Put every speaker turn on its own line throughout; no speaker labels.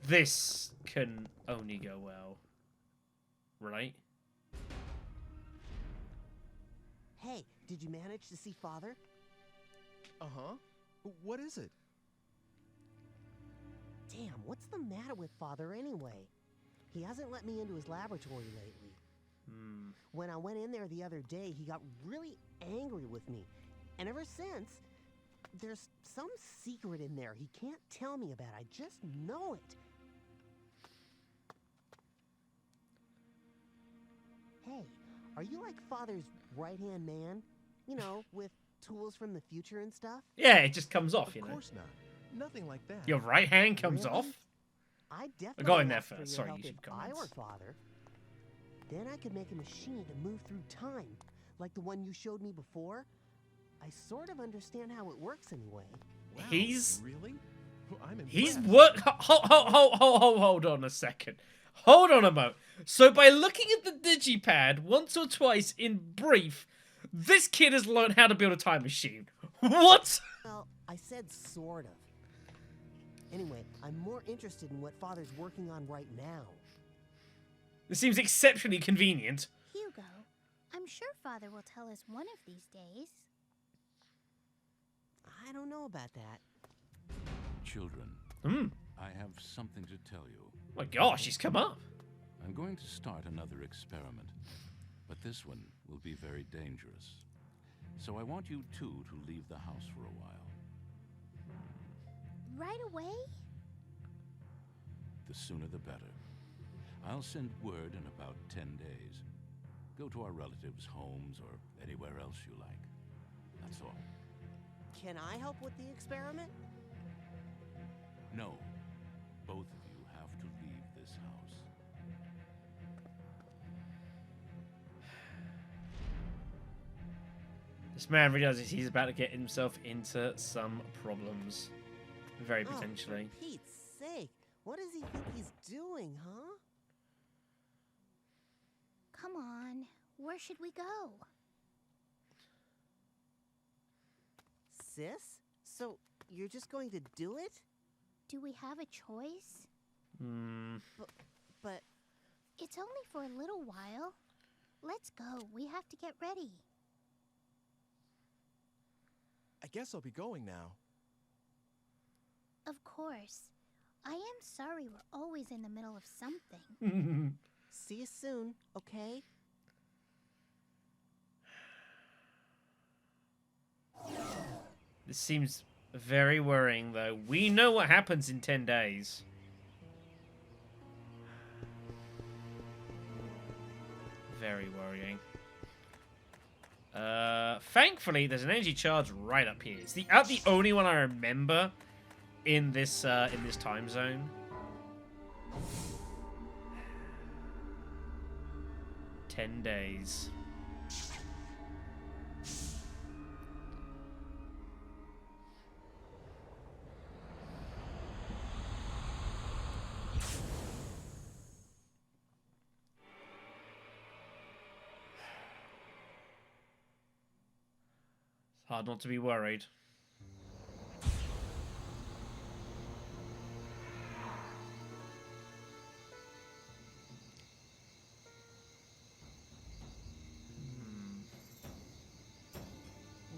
This can only go well. Right?
Hey, did you manage to see Father?
Uh-huh. What is it?
Damn, what's the matter with Father anyway? He hasn't let me into his laboratory lately. When I went in there the other day, he got really angry with me. And ever since, there's some secret in there he can't tell me about. I just know it. Hey, are you like Father's right-hand man? You know, with tools from the future and stuff?
Yeah, it just comes off,
Of
you know.
course not. Nothing like that.
Your right hand comes
Really?
off?
I definitely
got in there
ask for
first.
your
Sorry,
help
YouTube
if I
comments.
were Father. Then I could make a machine to move through time, like the one you showed me before. I sort of understand how it works anyway.
Wow,
He's-
really? Well, I'm
He's
impressed.
hold on a second. Hold on a moment. So by looking at the digipad once or twice in brief, this kid has learned how to build a time machine. What?
Well, I said sort of. Anyway, I'm more interested in what Father's working on right now.
This seems exceptionally convenient.
Hugo, I'm sure Father will tell us one of these days.
I don't know about that.
Children,
Hmm.
I have something to tell you.
My gosh, he's come up.
I'm going to start another experiment, but this one will be very dangerous. So I want you two to leave the house for a while.
Right away?
The sooner the better. I'll send word in about 10 days. Go to our relatives' homes or anywhere else you like. That's all.
Can I help with the experiment?
No. Both of you have to leave this house.
This man realizes he's about to get himself into some problems. Very
Oh,
potentially.
for Pete's sake, what does he think he's doing, huh?
Come on, where should we go?
Sis? So, you're just going to do it?
Do we have a choice?
But,
It's only for a little while. Let's go, we have to get ready.
I guess I'll be going now.
Of course. I am sorry we're always in the middle of something.
see you soon, okay?
This seems very worrying, though. We know what happens in 10 days. Very worrying. Thankfully, there's an energy charge right up here. It's the only one I remember in this time zone. 10 days. It's hard not to be worried.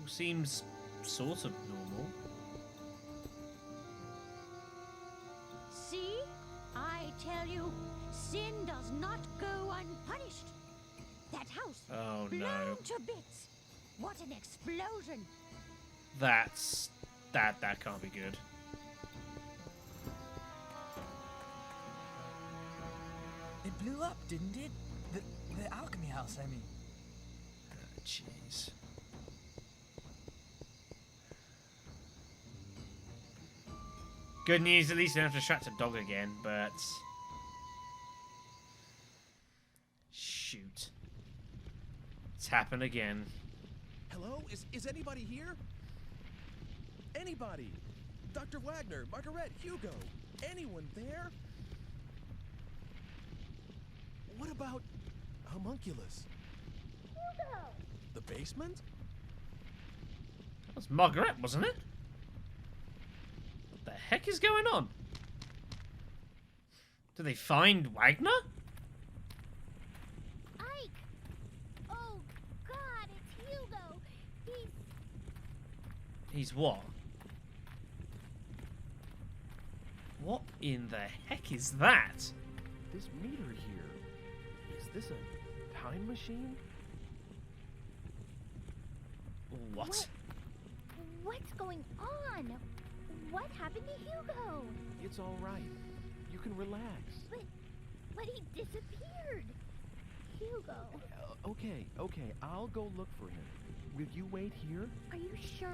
All seems sort of normal.
See? I tell you, sin does not go unpunished. That house
Oh
blown
no.
to bits. What an explosion!
That can't be good.
It blew up, didn't it? The alchemy house, I mean.
Jeez. Good news, at least you don't have to distract a dog again, but... Shoot. It's happened again.
Hello? Is anybody here? Anybody? Dr. Wagner, Margaret, Hugo, anyone there? What about Homunculus?
Hugo!
The basement?
That was Margaret, wasn't it? What the heck is going on? Do they find Wagner?
Ike! Oh, God, it's Hugo.
He's what? What in the heck is that?
This meter here. Is this a time machine?
What?
What's going on? What happened to Hugo?
It's all right. You can relax.
But he disappeared. Hugo.
Okay. I'll go look for him. Will you wait here?
Are you sure?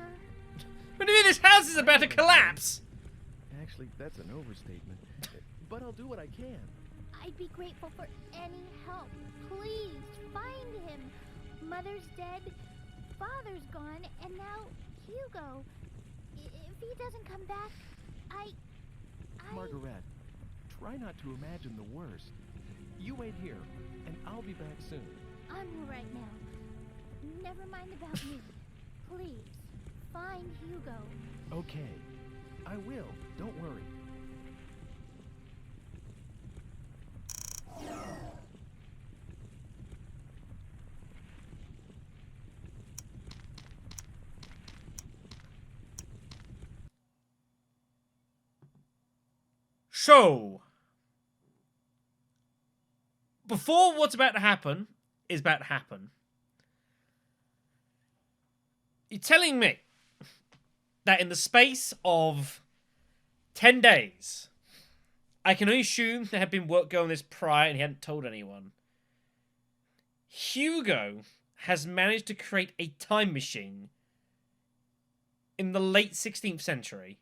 What do you mean this house is about to collapse?
Actually, that's an overstatement. But I'll do what I can.
I'd be grateful for any help. Please, find him. Mother's dead, father's gone, and now Hugo. If he doesn't come back,
Margaret, try not to imagine the worst. You wait here, and I'll be back soon.
I'm all right now. Never mind about me. Please, find Hugo.
Okay, I will. Don't worry.
So, before what's about to happen is about to happen, you're telling me that in the space of 10 days, I can only assume there had been work going on this prior and he hadn't told anyone, Hugo has managed to create a time machine in the late 16th century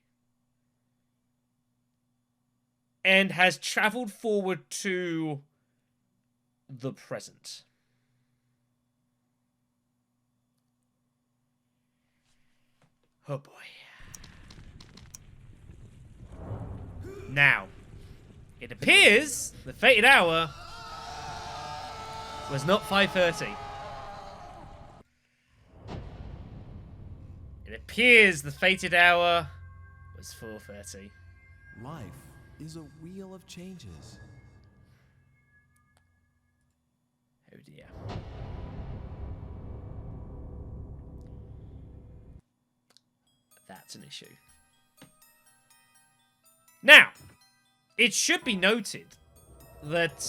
and has traveled forward to the present. Oh boy. Now, it appears the fated hour was not 5:30. It appears the fated hour was 4:30.
Life is a wheel of changes.
Oh dear. That's an issue. Now, it should be noted that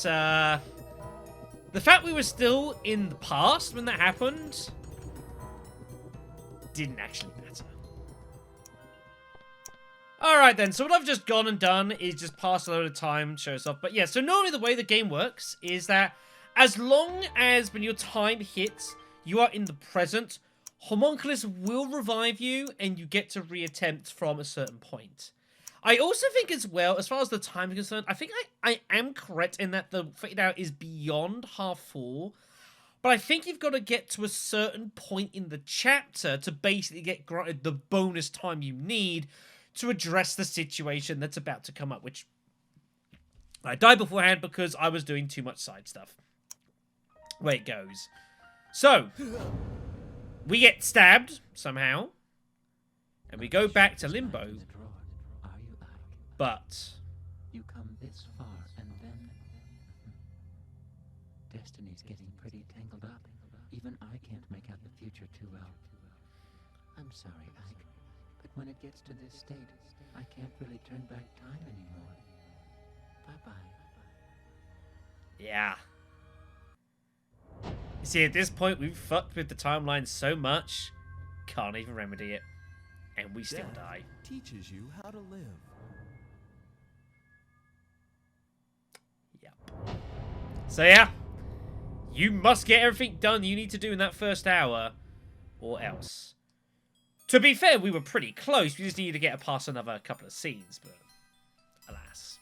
the fact we were still in the past when that happened didn't actually matter. Alright then, so what I've just gone and done is just pass a load of time, show us off. But yeah, so normally the way the game works is that as long as when your time hits, you are in the present, Homunculus will revive you and you get to reattempt from a certain point. I also think as well, as far as the time is concerned, I think I am correct in that the fated hour is beyond half 4. But I think you've got to get to a certain point in the chapter to basically get granted the bonus time you need to address the situation that's about to come up, which I died beforehand because I was doing too much side stuff. Way it goes. So, we get stabbed somehow, and we go back to Limbo, but
you come this far and then destiny's getting pretty tangled up. Even I can't make out the future too well. I'm sorry, Ike, but when it gets to this state, I can't really turn back time anymore. Bye-bye.
yeah. You see, at this point, we've fucked with the timeline so much, can't even remedy it. And we still
Death
die.
teaches you how to live.
Yep. So yeah, you must get everything done you need to do in that first hour, or else. To be fair, we were pretty close. We just needed to get past another couple of scenes, but alas.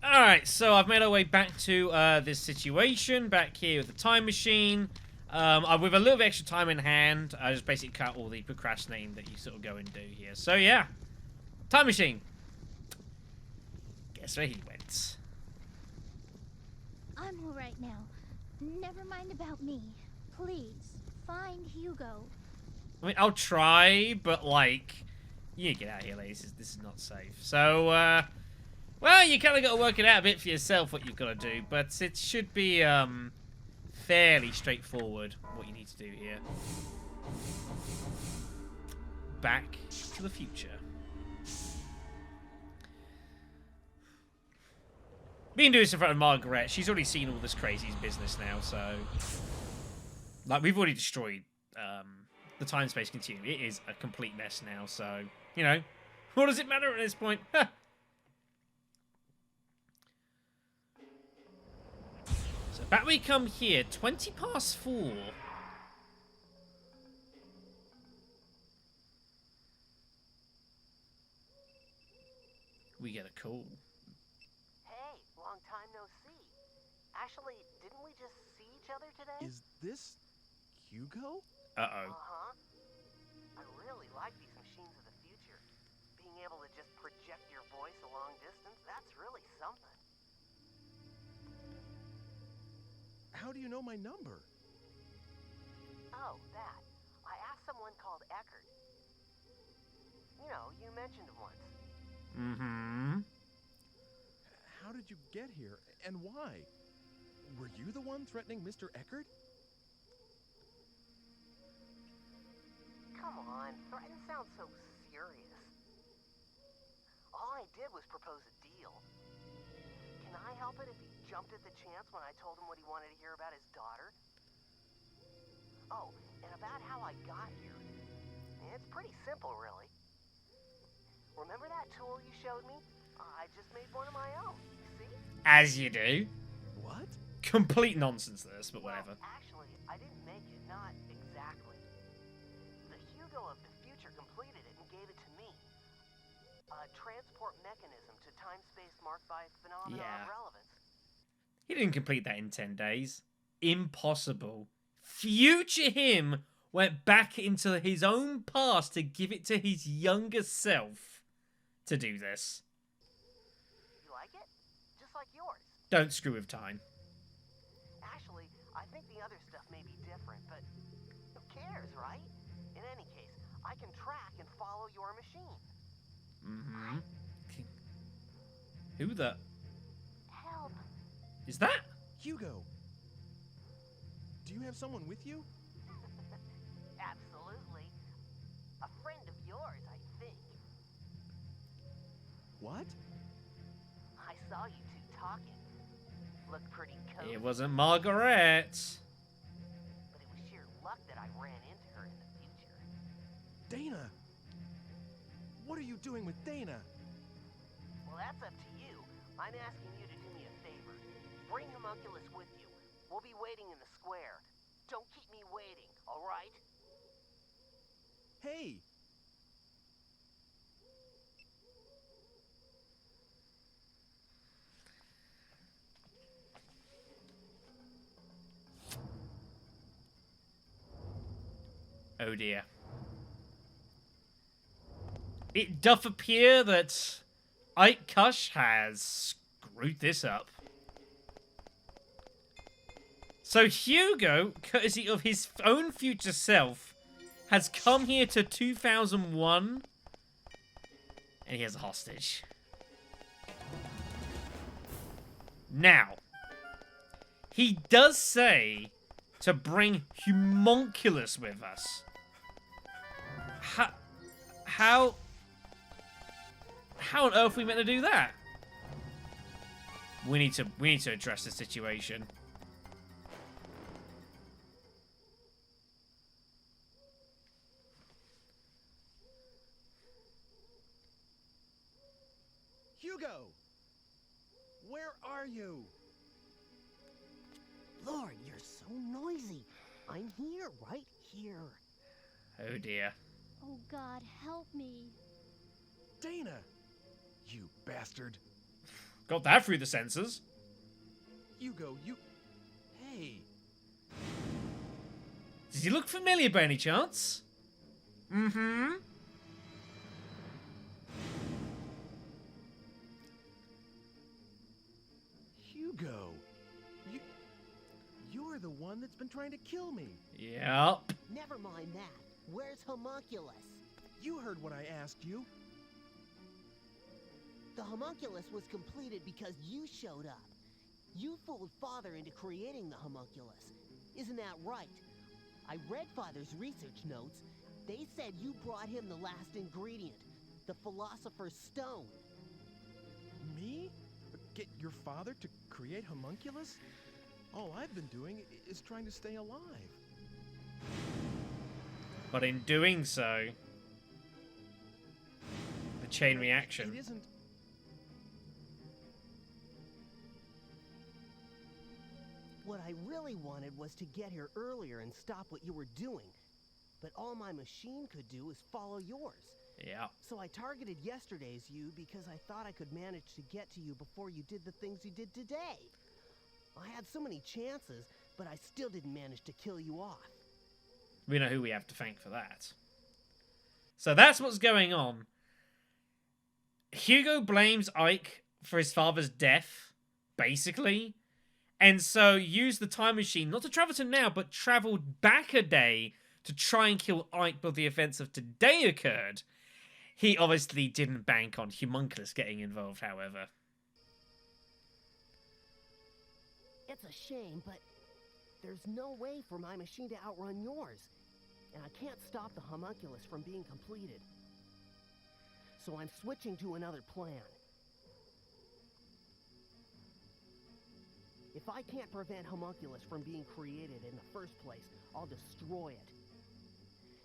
Alright, so I've made our way back to this situation, back here with the time machine. With a little bit extra time in hand, I just basically cut all the procrastinating that you sort of go and do here. So yeah, time machine. Guess where he went.
I'm all right now. Never mind about me. Please, find Hugo.
I mean, I'll try, but like, You get out of here, ladies. This is not safe. So, well, you kind of got to work it out a bit for yourself what you've got to do, but it should be fairly straightforward what you need to do here. Back to the future. Being doing this in front of Margaret, she's already seen all this crazy business now, so... Like, we've already destroyed the time-space continuum. It is a complete mess now, so, you know, what does it matter at this point? So back we come here, 20 past 4. We get a call.
Hey, long time no see. Actually, didn't we just see each other today?
Is this Hugo?
Uh-oh.
Uh-huh. I really like these machines of the future. Being able to just project your voice a long distance, that's really something.
How do you know my number?
Oh, that. I asked someone called Eckart. You know, you mentioned him once.
Mm-hmm.
How did you get here, and why? Were you the one threatening Mr. Eckart?
Come on, threaten sounds so serious. All I did was propose a deal. Can I help it if he jumped at the chance when I told him what he wanted to hear about his daughter? Oh, and about how I got here. It's pretty simple, really. Remember that tool you showed me? I just made one of my own, see?
As you do.
What?
Complete nonsense this, but whatever.
Well, actually, I didn't make it, not exactly. The Hugo of the future completed it and gave it to me. A transport mechanism to time-space marked by phenomena of relevance.
He didn't complete that in 10 days. Impossible. Future him went back into his own past to give it to his younger self to do this.
You like it? Just like yours.
Don't screw with time.
Actually, I think the other stuff may be different, but who cares, right? In any case, I can track and follow your machine.
Mm-hmm. Who the...
Help.
Is that?
Hugo! Do you have someone with you?
Absolutely. A friend of yours, I think.
What?
I saw you two talking. Looked pretty cozy.
It wasn't Margaret.
But it was sheer luck that I ran into her in the future.
Dana! What are you doing with Dana?
Well, that's up to you. I'm asking you to do me a favor. Bring Homunculus with you. We'll be waiting in the square. Don't keep me waiting, all right?
Hey!
Oh dear. It doth appear that Eckart has screwed this up. So Hugo, courtesy of his own future self, has come here to 2001 and he has a hostage. Now, he does say to bring Homunculus with us. How on earth are we meant to do that? We need to address the situation.
Hugo! Where are you?
Lord, you're so noisy. I'm here, right here.
Oh dear.
Oh God, help me.
Dana! You bastard!
Got that through the sensors.
Hugo, you... Hey!
Does he look familiar by any chance? Mm-hmm.
Hugo! You're the one that's been trying to kill me.
Yep.
Never mind that. Where's Homunculus?
You heard what I asked you.
The homunculus was completed because you showed up. You fooled Father into creating the homunculus. Isn't that right? I read Father's research notes. They said you brought him the last ingredient, the Philosopher's Stone.
Me? Get your father to create homunculus? All I've been doing is trying to stay alive.
But in doing so, the chain reaction.
It isn't...
What I really wanted was to get here earlier and stop what you were doing. But all my machine could do is follow yours.
Yeah.
So I targeted yesterday's you because I thought I could manage to get to you before you did the things you did today. I had so many chances, but I still didn't manage to kill you off.
We know who we have to thank for that. So that's what's going on. Hugo blames Ike for his father's death, basically. And so used the time machine, not to travel to now, but traveled back a day to try and kill Ike before the events of today occurred. He obviously didn't bank on Homunculus getting involved, however.
It's a shame, but there's no way for my machine to outrun yours. And I can't stop the homunculus from being completed. So I'm switching to another plan. If I can't prevent homunculus from being created in the first place, I'll destroy it.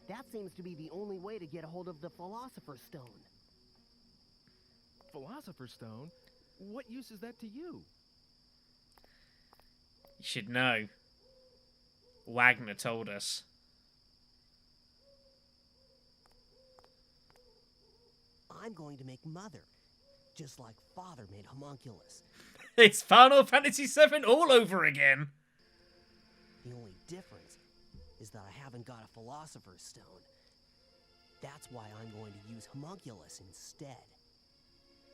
That seems to be the only way to get a hold of the Philosopher's Stone.
Philosopher's Stone? What use is that to you?
You should know. Wagner told us.
I'm going to make Mother, just like Father made homunculus.
It's Final Fantasy VII all over again.
The only difference is that I haven't got a Philosopher's Stone. That's why I'm going to use homunculus instead.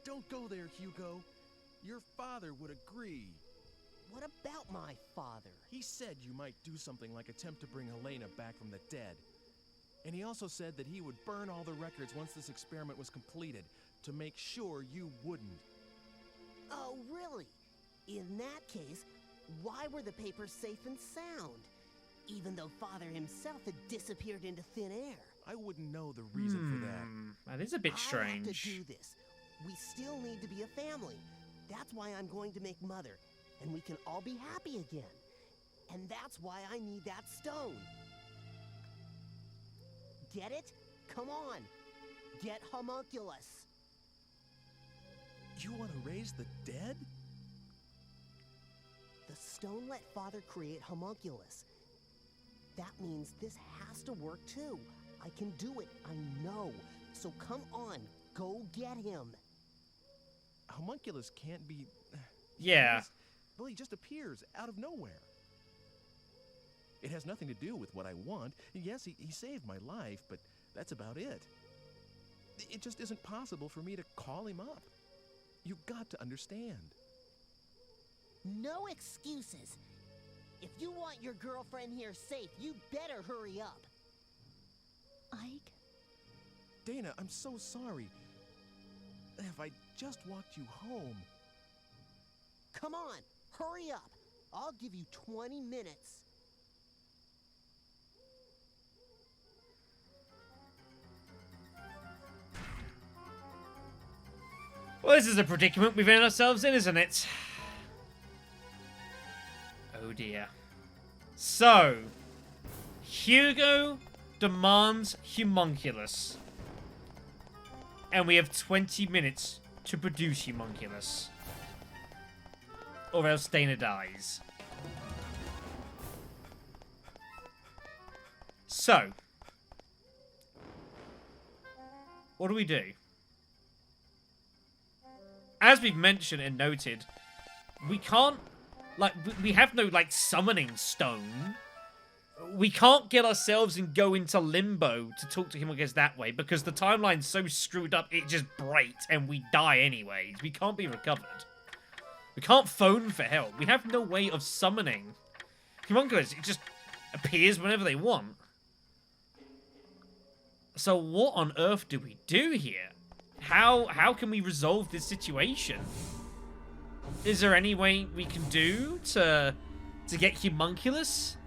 Don't go there, Hugo. Your father would agree.
What about my father?
He said you might do something like attempt to bring Helena back from the dead. And he also said that he would burn all the records once this experiment was completed, to make sure you wouldn't.
Oh, really? In that case, why were the papers safe and sound? Even though Father himself had disappeared into thin air.
I wouldn't know the reason for that.
That is a bit
I
strange.
have to do this. We still need to be a family. That's why I'm going to make Mother, and we can all be happy again. And that's why I need that stone. Get it? Come on. Get homunculus.
You want to raise the dead?
The stone let Father create homunculus. That means this has to work too. I can do it, I know. So come on, go get him.
Homunculus can't be...
Yeah.
Well, he just appears out of nowhere. It has nothing to do with what I want. Yes, he saved my life, but that's about it. It just isn't possible for me to call him up. You've got to understand.
No excuses. If you want your girlfriend here safe, you better hurry up.
Ike?
Dana, I'm so sorry. If I just walked you home...
Come on, hurry up. I'll give you 20 minutes.
Well, this is a predicament we've found ourselves in, isn't it? Oh dear. So, Hugo demands homunculus. And we have 20 minutes to produce homunculus. Or else Dana dies. So, what do we do? As we've mentioned and noted, we can't, like, we have no, like, summoning stone. We can't get ourselves and go into limbo to talk to him again that way, because the timeline's so screwed up, it just breaks and we die anyways. We can't be recovered. We can't phone for help. We have no way of summoning homunculus. It just appears whenever they want. So what on earth do we do here? How can we resolve this situation? Is there any way we can do to get Homunculus?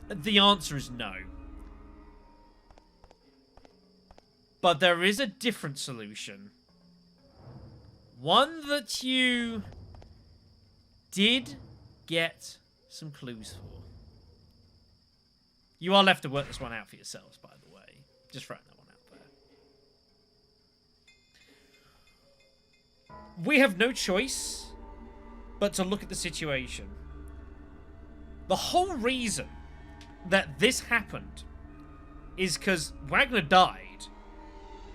The answer is no. But there is a different solution. One that you did get some clues for. You are left to work this one out for yourselves, by the way. Just throwing that one out there. We have no choice but to look at the situation. The whole reason that this happened is because Wagner died,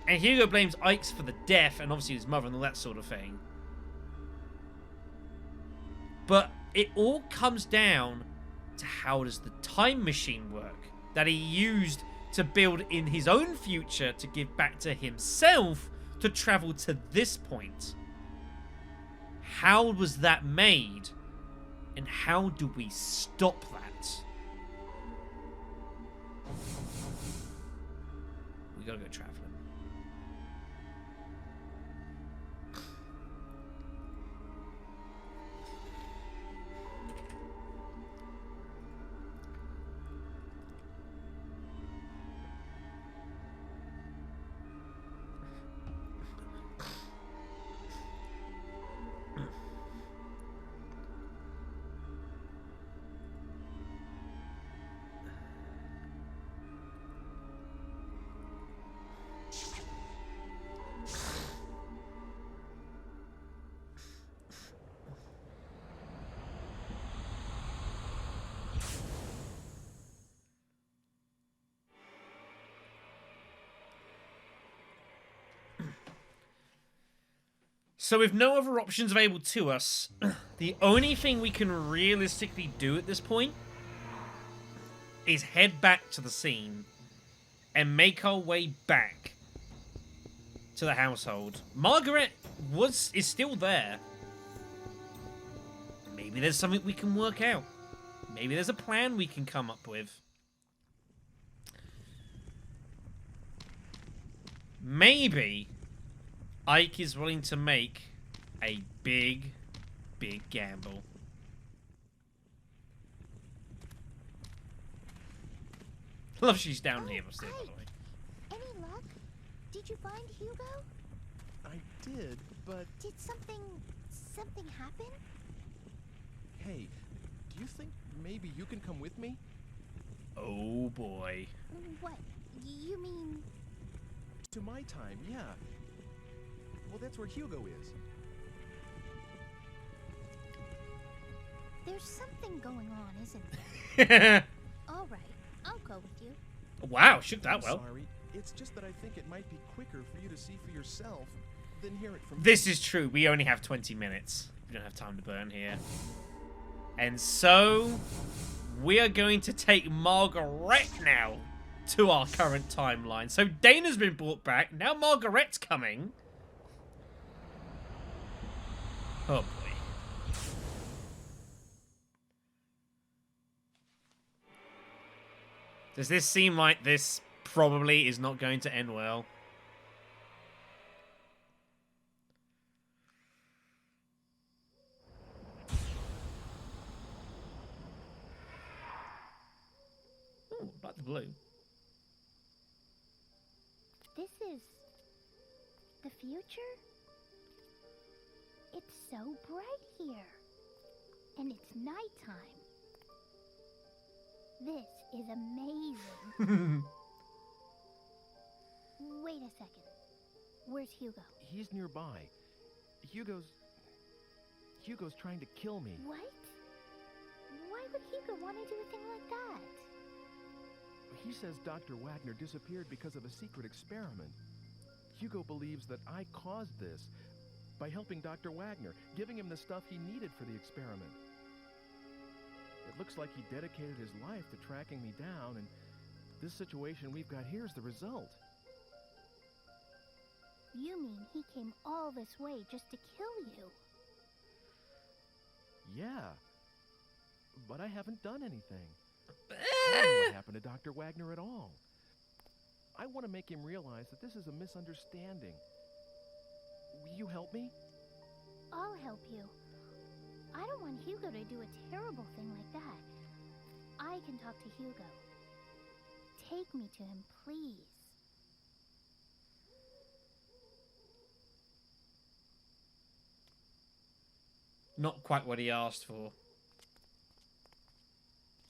and Hugo blames Ike for the death, and obviously his mother and all that sort of thing. But it all comes down to how does the time machine work that he used to build in his own future to give back to himself to travel to this point. How was that made? And how do we stop that? We gotta go traveling. So with no other options available to us, the only thing we can realistically do at this point is head back to the scene and make our way back to the household. Margaret is still there. Maybe there's something we can work out. Maybe there's a plan we can come up with. Maybe Ike is willing to make a big, big gamble. Love she's down here, still, by the way.
Any luck? Did you find Hugo?
I did, but
Did something happen?
hey, do you think maybe you can come with me?
Oh boy.
What? You mean...
To my time, yeah. Well, that's where Hugo is.
There's something going on, isn't there? All right, I'll go with you.
Wow, shook that
I'm
well.
sorry. It's just that I think it might be quicker for you to see for yourself than hear it from
This
me.
is true. We only have 20 minutes. We don't have time to burn here. And so, we are going to take Margaret now to our current timeline. So Dana's been brought back. Now Margaret's coming. Oh boy. Does this seem like this probably is not going to end well? Ooh, like the blue.
This is... the future? It's so bright here. And it's nighttime. This is amazing. Wait a second. Where's Hugo?
He's nearby. Hugo's trying to kill me.
What? Why would Hugo want to do a thing like that?
He says Dr. Wagner disappeared because of a secret experiment. Hugo believes that I caused this by helping Dr. Wagner, giving him the stuff he needed for the experiment. It looks like he dedicated his life to tracking me down, and this situation we've got here is the result.
You mean he came all this way just to kill you?
Yeah. But I haven't done anything. I don't know what happened to Dr. Wagner at all. I want to make him realize that this is a misunderstanding. Will you help me?
I'll help you. I don't want Hugo to do a terrible thing like that. I can talk to Hugo. Take me to him, please.
Not quite what he asked for.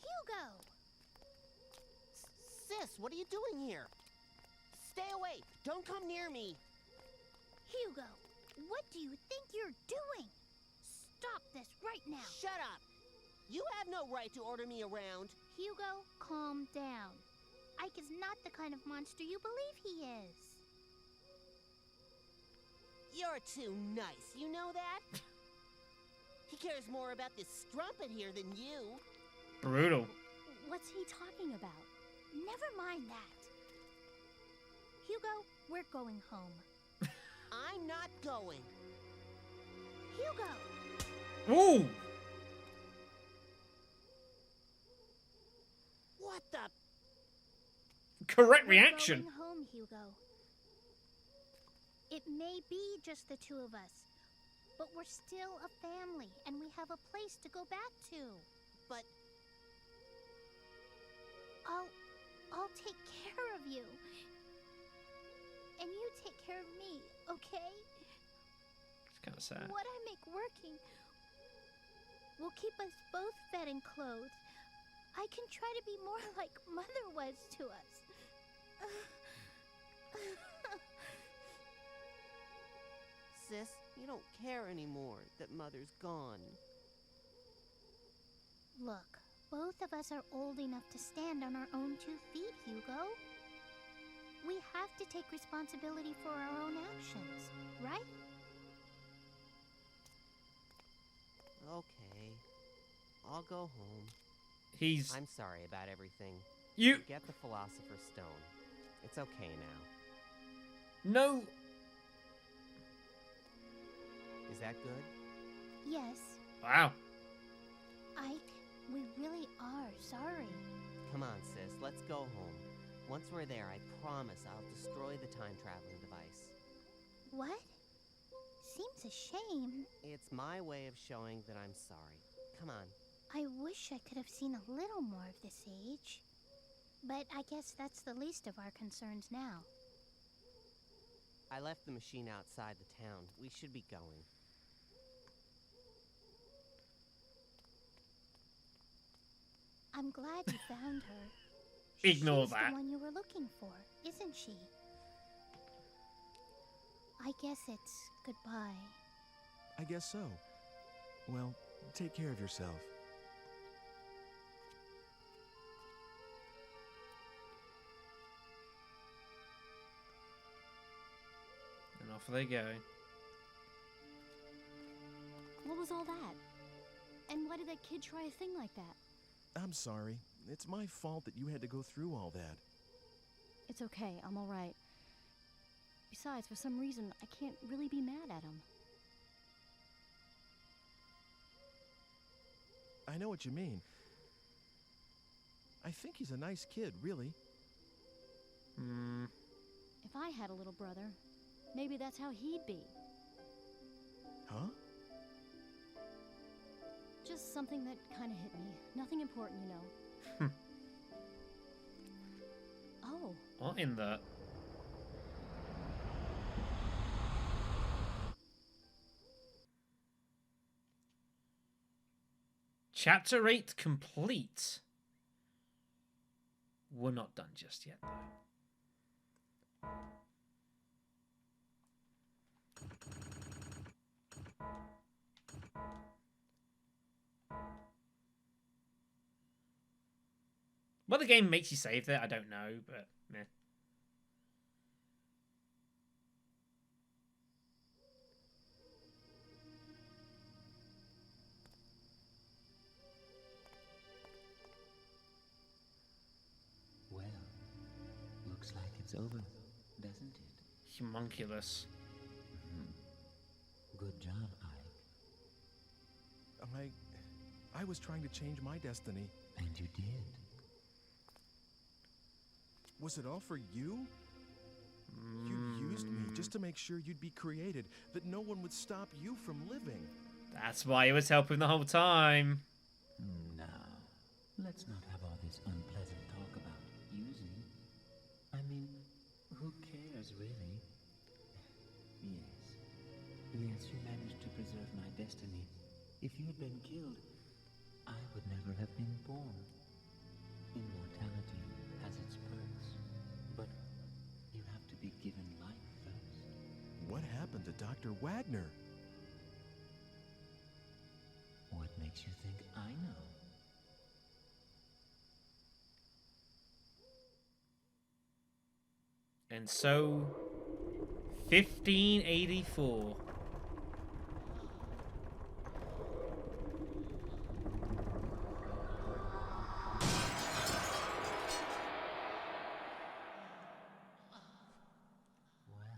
Hugo!
Sis, what are you doing here? Stay away! Don't come near me!
Hugo, what do you think you're doing? Stop this right now!
Shut up! You have no right to order me around.
Hugo, calm down. Ike is not the kind of monster you believe he is.
You're too nice, you know that? He cares more about this strumpet here than you.
Brutal.
What's he talking about?
Never mind that. Hugo, we're going home.
I'm not going.
Hugo!
Ooh!
What the?
Correct
We're
reaction.
going home, Hugo. It may be just the two of us, but we're still a family, and we have a place to go back to.
But
I'll take care of you. And you take care of me, okay?
It's kind of sad.
What I make working will keep us both fed and clothed. I can try to be more like Mother was to us.
sis, you don't care anymore that Mother's gone.
Look, both of us are old enough to stand on our own 2 feet, Hugo. We have to take responsibility for our own actions, right?
Okay. I'll go home.
He's...
I'm sorry about everything.
You...
Get the Philosopher's Stone. It's okay now.
No...
Is that good?
Yes,
Wow.
Ike, we really are sorry.
Come on, sis. Let's go home. Once we're there, I promise I'll destroy the time-traveling device.
What? Seems a shame.
It's my way of showing that I'm sorry. Come on.
I wish I could have seen a little more of this age. But I guess that's the least of our concerns now.
I left the machine outside the town. We should be going.
I'm glad you found her.
Ignore
She's
that.
the one you were looking for, isn't she? I guess it's goodbye.
I guess so. Well, take care of yourself.
And off they go.
What was all that? And why did that kid try a thing like that?
I'm sorry. It's my fault that you had to go through all that.
It's okay, I'm alright. Besides, for some reason, I can't really be mad at him.
I know what you mean. I think he's a nice kid, really.
Hmm.
If I had a little brother, maybe that's how he'd be.
Huh?
Just something that kind of hit me. Nothing important, you know. Oh.
What in the... Chapter 8 complete. We're not done just yet, though. What the game makes you save there, I don't know, but meh.
Well, looks like it's over, doesn't it?
Homunculus.
Good job, Ike.
I was trying to change my destiny.
And you did.
Was it all for you? You used me just to make sure you'd be created, that no one would stop you from living.
That's why he was helping the whole time.
Now, let's not have all this unpleasant talk about using. I mean, who cares, really? Yes, you managed to preserve my destiny. If you had been killed, I would never have been born. Immortality has its perks, but you have to be given life first.
What happened to Dr. Wagner?
What makes you think I know?
And so, 1584.
Well,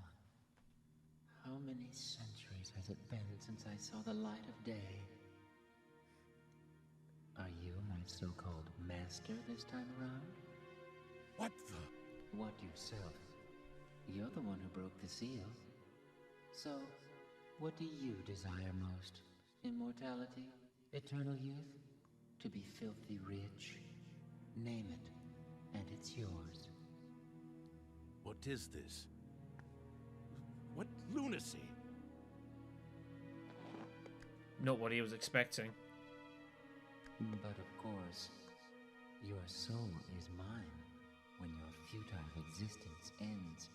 how many centuries has it been since I saw the light of day? Are you my so-called master this time around?
What the?
What yourself? You're the one who broke the seal. So, what do you desire most? Immortality? Eternal youth? To be filthy rich? Name it, and it's yours.
What is this? What lunacy?
Not what he was expecting.
But of course, your soul is mine when your futile existence ends.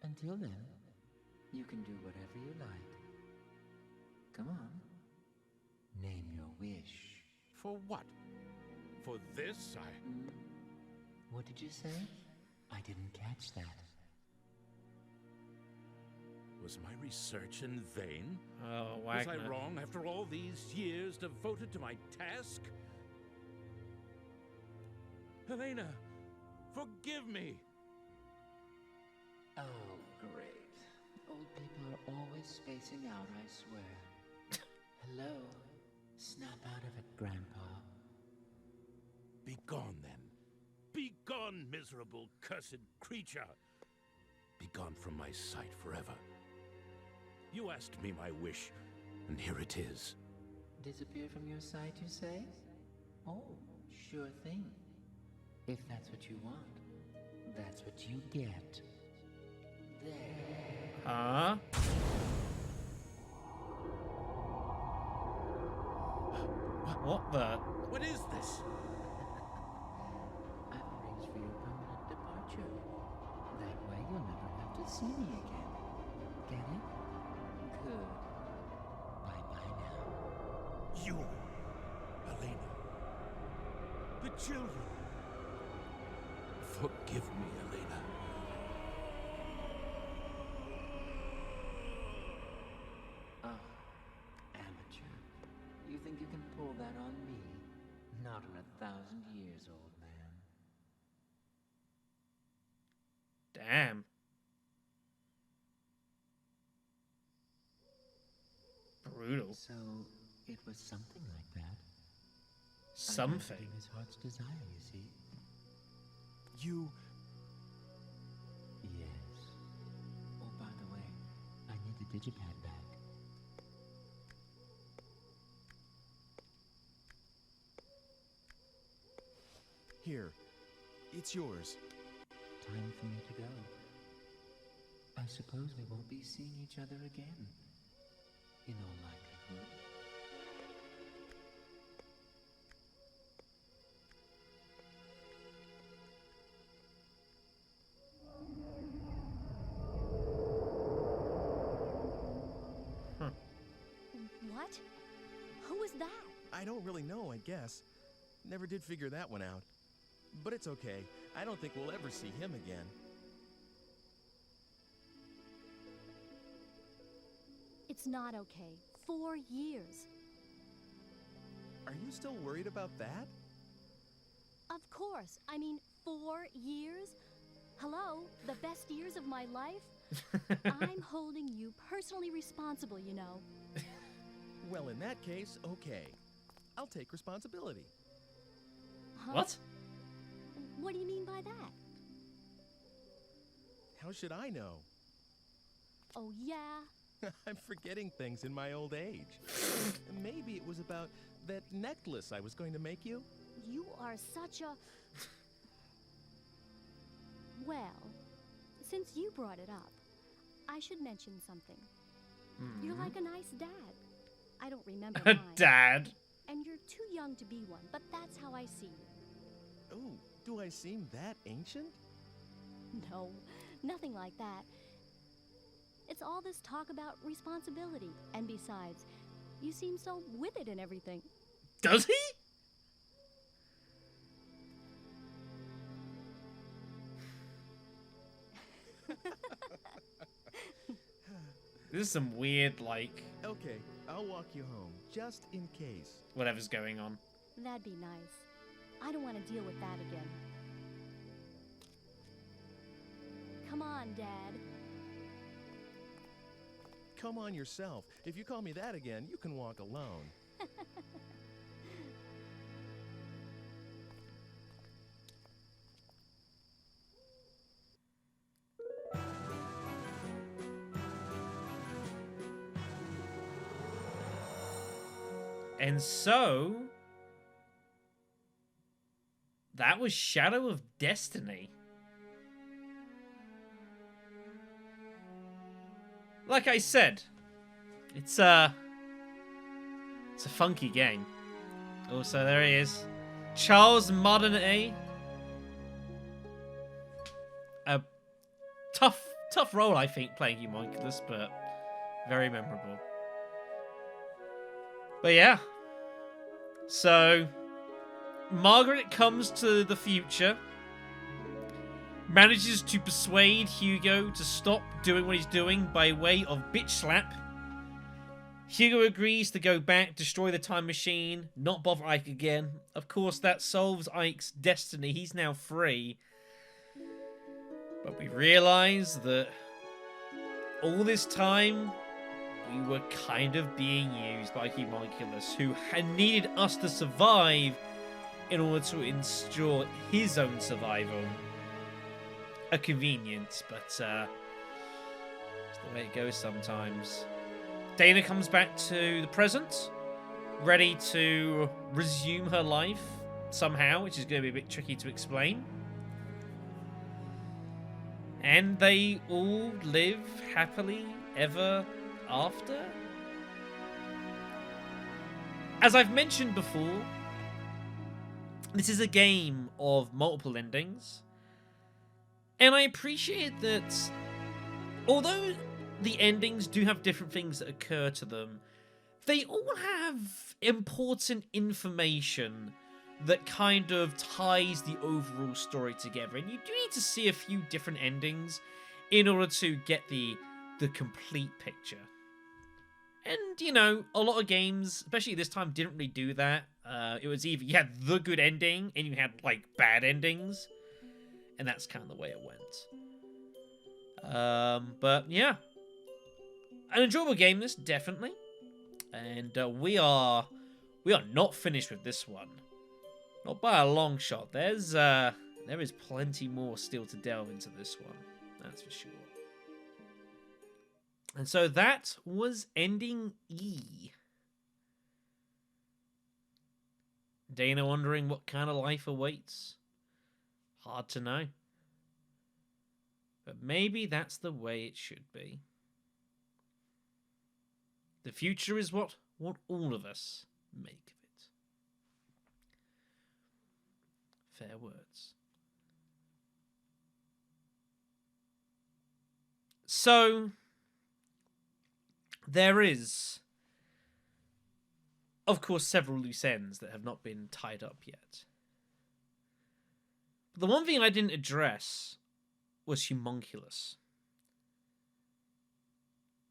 Until then, you can do whatever you like. Come on. Name your wish.
For what? For this,
What did you say? I didn't catch that.
Was my research in vain?
Oh,
Was
Wagner.
I wrong after all these years devoted to my task? Helena, forgive me!
Oh, great. Old people are always spacing out, I swear. Hello? Snap out of it, Grandpa.
Be gone, then. Be gone, miserable, cursed creature! Be gone from my sight forever. You asked me my wish, and here it is.
Disappear from your sight, you say? Oh, sure thing. If that's what you want, that's what you get. There.
Huh? What the?
What is this?
I've arranged for your permanent departure. That way you'll never have to see me again. Get it? Good. Bye-bye now.
You, Helena. The children. Forgive me, Helena.
Oh, amateur. You think you can pull that on me? Not in 1,000 years, old man.
Damn. Brutal.
So, it was something like that.
Something.
His heart's desire, you see.
You...
Yes. Oh, by the way, I need the digipad back.
Here. It's yours.
Time for me to go. I suppose we won't be seeing each other again. In all likelihood.
What? Who was that?
I don't really know, I guess. Never did figure that one out. But it's okay. I don't think we'll ever see him again.
It's not okay. 4 years.
Are you still worried about that?
Of course. I mean, 4 years? Hello? The best years of my life? I'm holding you personally responsible, you know.
Well, in that case, okay. I'll take responsibility.
Huh?
What?
What do you mean by that?
How should I know?
Oh, yeah?
I'm forgetting things in my old age. Maybe it was about that necklace I was going to make you?
You are such a... Well, since you brought it up, I should mention something. You're like a nice dad. I don't remember
A
mine.
dad?
And you're too young to be one, but that's how I see you.
Oh, do I seem that ancient?
No, nothing like that. It's all this talk about responsibility. And besides, you seem so with it and everything.
Does he? This is some weird, like,
Okay, I'll walk you home, just in case.
whatever's going on.
That'd be nice. I don't want to deal with that again. Come on, Dad.
Come on yourself. If you call me that again, you can walk alone.
And so, that was Shadow of Destiny. Like I said, it's a funky game. Also, there he is, Charles Martinet. A tough role, I think, playing Homunculus, but very memorable. But yeah. So, Margaret comes to the future, manages to persuade Hugo to stop doing what he's doing by way of bitch slap. Hugo agrees to go back, destroy the time machine, not bother Ike again. Of course, that solves Ike's destiny. He's now free. But we realise that all this time, we were kind of being used by Homunculus, who had needed us to survive in order to ensure his own survival. A convenience, but it's the way it goes sometimes. Dana comes back to the present, ready to resume her life somehow, which is going to be a bit tricky to explain. And they all live happily ever after? As I've mentioned before, this is a game of multiple endings. And I appreciate that although the endings do have different things that occur to them, they all have important information that kind of ties the overall story together. And you do need to see a few different endings in order to get the complete picture. And, you know, a lot of games, especially this time, didn't really do that. It was either you had the good ending and you had, like, bad endings. And that's kind of the way it went. But, yeah. An enjoyable game, this, definitely. And we are not finished with this one. Not by a long shot. There is plenty more still to delve into this one. That's for sure. And so that was ending E. Dana wondering what kind of life awaits. Hard to know. But maybe that's the way it should be. The future is what all of us make of it. Fair words. So, there is, of course, several loose ends that have not been tied up yet. But the one thing I didn't address was Homunculus.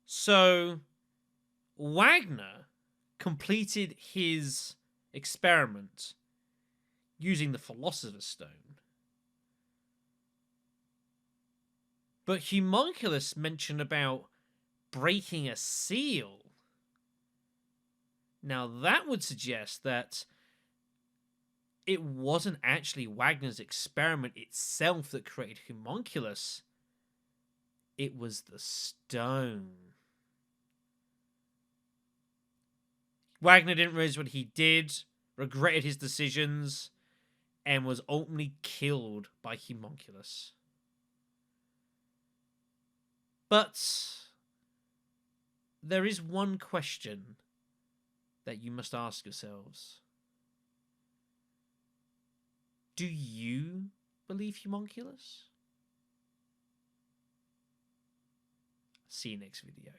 So, Wagner completed his experiment using the Philosopher's Stone. But Homunculus mentioned about breaking a seal. Now that would suggest that it wasn't actually Wagner's experiment itself that created Homunculus, it was the stone. Wagner didn't realize what he did, regretted his decisions, and was ultimately killed by Homunculus. But there is one question that you must ask yourselves. Do you believe Homunculus? See you next video.